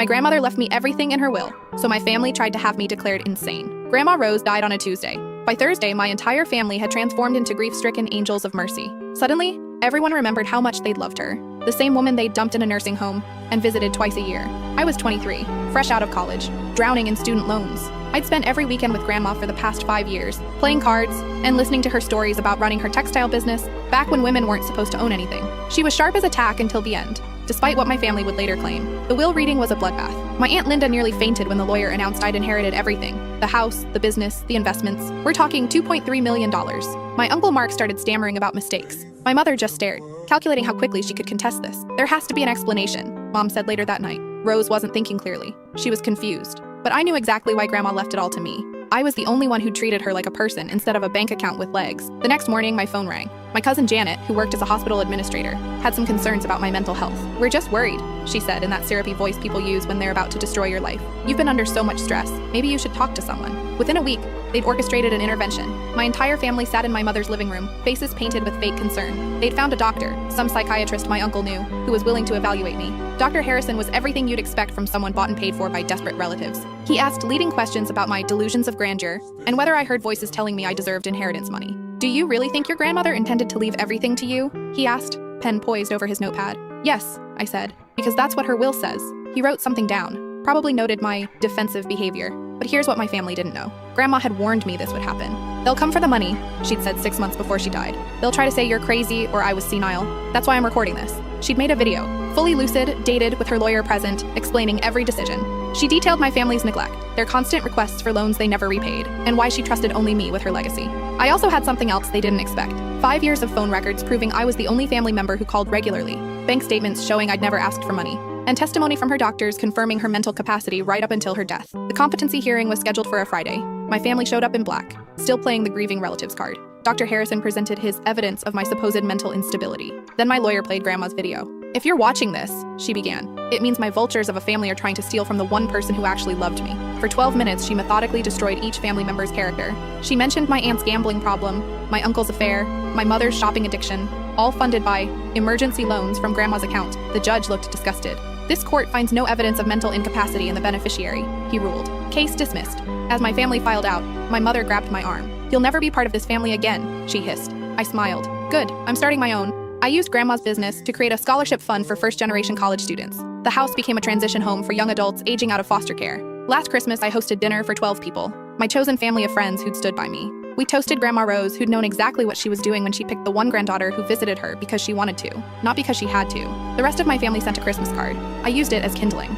My grandmother left me everything in her will, so my family tried to have me declared insane. Grandma Rose died on a Tuesday. By Thursday, my entire family had transformed into grief-stricken angels of mercy. Suddenly, everyone remembered how much they'd loved her, the same woman they'd dumped in a nursing home and visited twice a year. I was 23, fresh out of college, drowning in student loans. I'd spent every weekend with Grandma for the past 5 years, playing cards and listening to her stories about running her textile business back when women weren't supposed to own anything. She was sharp as a tack until the end, despite what my family would later claim. The will reading was a bloodbath. My Aunt Linda nearly fainted when the lawyer announced I'd inherited everything. The house, the business, the investments. We're talking $2.3 million. My Uncle Mark started stammering about mistakes. My mother just stared, calculating how quickly she could contest this. There has to be an explanation, Mom said later that night. Rose wasn't thinking clearly. She was confused. But I knew exactly why Grandma left it all to me. I was the only one who treated her like a person instead of a bank account with legs. The next morning, my phone rang. My cousin Janet, who worked as a hospital administrator, had some concerns about my mental health. "We're just worried," she said in that syrupy voice people use when they're about to destroy your life. "You've been under so much stress. Maybe you should talk to someone." Within a week, they'd orchestrated an intervention. My entire family sat in my mother's living room, faces painted with fake concern. They'd found a doctor, some psychiatrist my uncle knew, who was willing to evaluate me. Dr. Harrison was everything you'd expect from someone bought and paid for by desperate relatives. He asked leading questions about my delusions of grandeur and whether I heard voices telling me I deserved inheritance money. "Do you really think your grandmother intended to leave everything to you?" he asked, pen poised over his notepad. "Yes," I said, "because that's what her will says." He wrote something down, probably noted my defensive behavior. But here's what my family didn't know. Grandma had warned me this would happen. "They'll come for the money," she'd said 6 months before she died. "They'll try to say you're crazy or I was senile. That's why I'm recording this." She'd made a video, fully lucid, dated, with her lawyer present, explaining every decision. She detailed my family's neglect, their constant requests for loans they never repaid, and why she trusted only me with her legacy. I also had something else they didn't expect. 5 years of phone records proving I was the only family member who called regularly, bank statements showing I'd never asked for money, and testimony from her doctors confirming her mental capacity right up until her death. The competency hearing was scheduled for a Friday. My family showed up in black, still playing the grieving relatives card. Dr. Harrison presented his evidence of my supposed mental instability. Then my lawyer played Grandma's video. "If you're watching this," she began, "it means my vultures of a family are trying to steal from the one person who actually loved me." For 12 minutes, she methodically destroyed each family member's character. She mentioned my aunt's gambling problem, my uncle's affair, my mother's shopping addiction, all funded by emergency loans from Grandma's account. The judge looked disgusted. "This court finds no evidence of mental incapacity in the beneficiary," he ruled. "Case dismissed." As my family filed out, my mother grabbed my arm. "You'll never be part of this family again," she hissed. I smiled. "Good, I'm starting my own." I used Grandma's business to create a scholarship fund for first-generation college students. The house became a transition home for young adults aging out of foster care. Last Christmas, I hosted dinner for 12 people, my chosen family of friends who'd stood by me. We toasted Grandma Rose, who'd known exactly what she was doing when she picked the one granddaughter who visited her because she wanted to, not because she had to. The rest of my family sent a Christmas card. I used it as kindling.